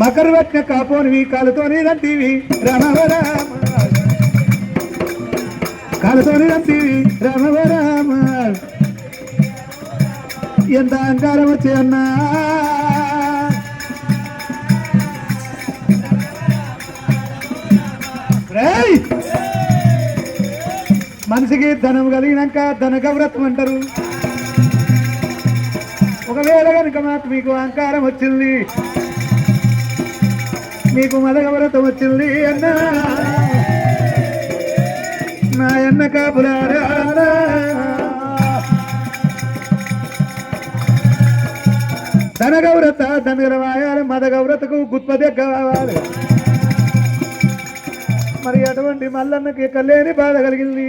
మకర పట్టిన కాపోనివి కాలుతోని దంటివి రామవరామ కాలుతోని దంటివి రామవరామ ఎంత అహంకారం వచ్చే అన్నా మనిషికి ధనం కలిగినాక ధనకవ్రతం అంటారు. ఒకవేళ కనుక మాకు మీకు అహంకారం వచ్చింది, మీకు మదకవ్రతం వచ్చింది అన్నా నా అన్న కాపులారా ధనగౌరత ధనగరవాయాలి మదగౌరతకు గుత్పదే కావాలి. మరి అటువంటి మల్లన్నకి ఎక్కలేని బాధ కలిగింది.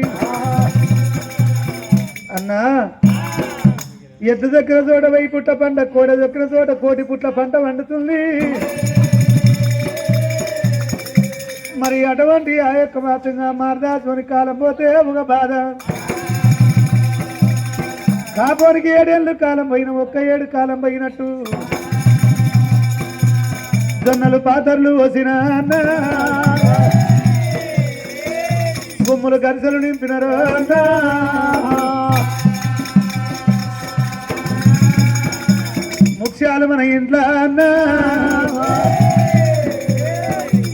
అన్నా ఎద్దు దగ్గర చోట 1000 పుట్ల పంట, కోడ దగ్గర చోట 1,000 పుట్ల పంట వండుతుంది. మరి అటువంటి ఆ యొక్క మాత్రంగా మారదాసుని కాలం పోతే ఒక బాధ. కాపోనికి 7 ఏళ్ళు కాలం పోయిన, 1 ఏడు కాలం పోయినట్టు జొన్నలు పాతర్లు వసిన అన్నా బొమ్మలు గరిసెలు నింపినారు అన్నా ముఖ్యాలు మన ఇంట్లో అన్నా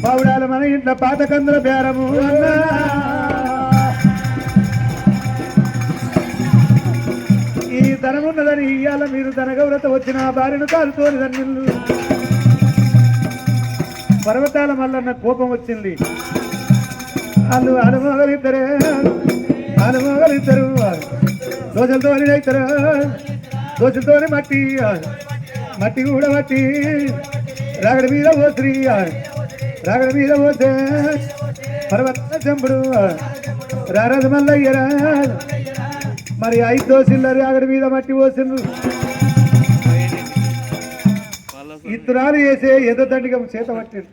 పౌడాలు మన ఇంట్లో పాతకందుల బేరము అన్నా ఈ ధనం ఉన్నదని ఇయ్యాల మీరు ధనగౌరత వచ్చిన భార్యను కాలుతోని ధన్యులు. పర్వతాల మల్లన్న కోపం వచ్చింది. వాళ్ళు అనుమోగలిద్దరే అనుమోగలిద్దరు దోశలతోని అవుతారు, దోశలతోని మట్టి మట్టి కూడా మట్టి రాగడి మీద పోసి రాగడి మీద పోతే పర్వత చెంపుడు రారాజు మల్లయ్యరా. మరి 5 దోశల రాగడి మీద మట్టి పోసిండ్రు. ఇత్తనాలు వేసే ఎదదండిగా చేత పట్టిండు.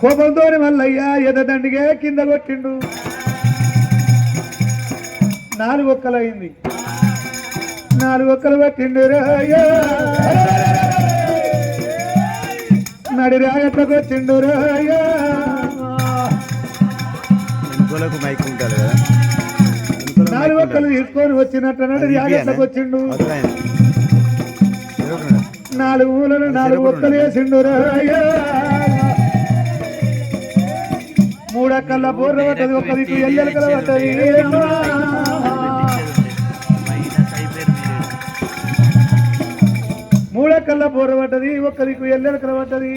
కోపంతో మల్లయ్య ఎదదండిగే కింద కొట్టిండు. 4 ఒక్కలు అయింది. 4 ఒక్కలు పట్టిండు. నడి రాగట్లకు వచ్చిండు. 4 ఒక్కలు తీసుకొని వచ్చినట్టు నడి రాగట్లకు వచ్చిండు. 4 ఊళ్ళను 4 ఒక్కలు వేసిండు. 3 అక్కల బోర్ర పట్టది, 1 దిక్కు ఎల్లెలకల పట్టది. 3 అక్కల బోర్ర పట్టది, 1 దిక్కు ఎల్లెలకల పట్టది.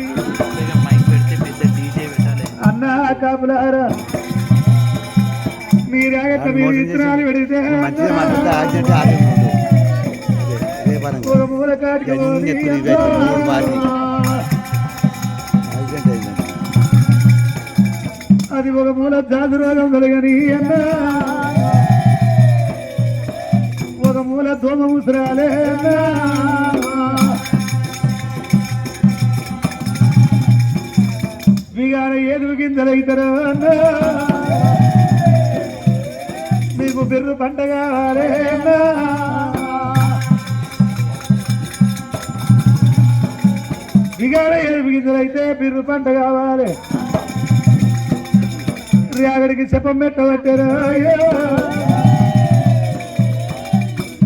అన్నా కాపులారా మీరేగట్ట మీరు ఇత్తనాలు పెడితే ఒక మూల కాటికి అది ఒక మూల జాతి రోగం కలగని అన్నా, ఒక మూల దోమ ముసరాలే అన్నా. మీగాన ఏడు గింజలైతారు అన్నా, మీకు బిర్రు పంట కావాలే అన్నా. మీగాన 7 గింజలైతే బిర్రు పంట కావాలి. రాగడికి చెప్పం పెట్టబట్టారు.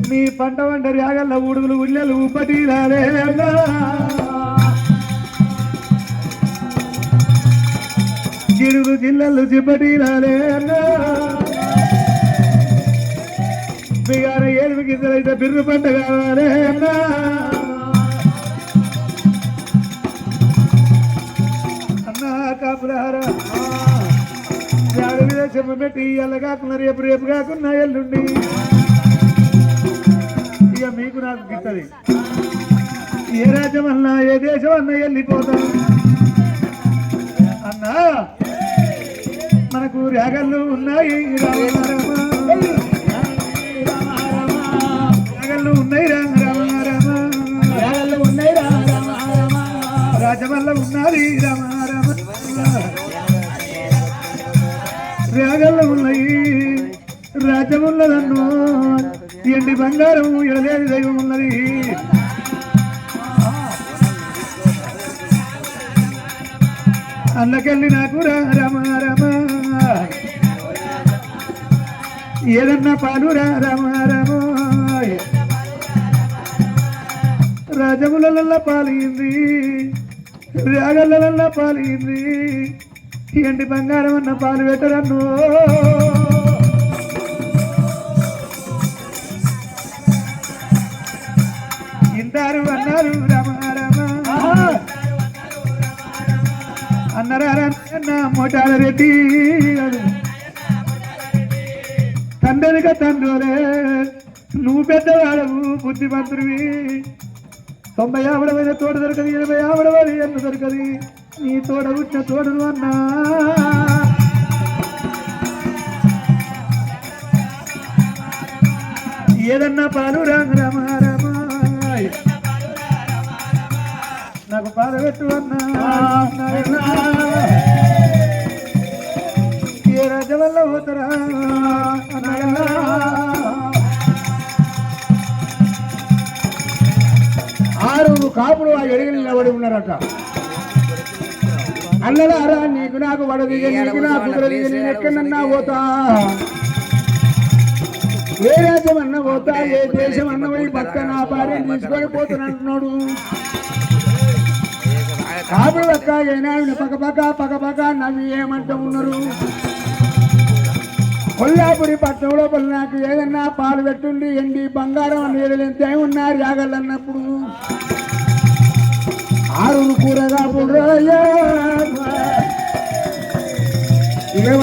మీ పంట వంట రాగల్ల ఉడుగులు ఉల్లెలు ఉప్పటి రాలే అన్నా. జిడుగు జిల్లలు చిప్పటి రాలే అన్నా. మీగాన 7 గింజలైతే బిర్రు పంట కావాలి అన్నా. అన్నా కాపులారా మీద చెప్ప పెట్టి ఇవాళ కాకుండా రేపు రేపు కాకుండా ఎల్లుండి ఇక మీకు నాకు గిట్టది. ఏ రాజ్యం అన్నా ఏ దేశం అన్నా వెళ్ళిపోతాం అన్నా. మనకు రాగళ్ళు ఉన్నాయి, రాగళ్ళు ఉన్నాయి, రాగళ్ళు ఉన్నాయి, రాజమల్ల ఉన్నది రామారామ. రాగళ్ళు ఉన్నాయి, రాజ్యమున్నదన్ను ఎండి బంగారం ఎడలేని దైవం ఉన్నది. అన్నకెళ్ళి నాకు రామ రామ ఏదన్నా పాలు రామ రామ రాజముల పాలింది రాగల్ల పాలింది ఎండి బంగారం అన్న పాలు పెట్టరన్ను ఇంటారు అన్నారు రామ రామ అన్నరారన్న మోటాల రెడ్డి తండ్రిగా తండ్రులే నువ్వు పెద్దవాడవు బుద్ధిమంతుడివి 90 ఆవిడమైన తోట దొరకది 80 ఆవిడవాలి ఎంత దొరకది నీ తోడ పుట్టిన తోడను అన్నా ఏదన్నా పాలు రామ రామ రామ నాకు పాలు పెట్టు అన్నా ఏ రాజ వల్ల పోతారా అన్నా ఆరు కాపులు ఆ ఎడిగి నిలబడి ఉన్నారట. అన్నలారా నీకు నాకు వడది నీకు నాకు నేను ఎక్కడన్నా పోతా ఏ రాజ్యం అన్న పోతా ఏ దేశం అన్న పోయి పక్క నా భార్యను తీసుకొని పోతానంటున్నాడు. కాపులు పక్క ఏనాడు పక్క నవ్వి ఏమంటూ ఉన్నారు. కొల్లాపురి పట్టణం లోపల నాకు ఏదన్నా పాలు పెట్టుండి ఎండి బంగారం అని ఏదైతే ఉన్నారు యాగలన్నప్పుడు 6 కూరగా పుర్రయ్యా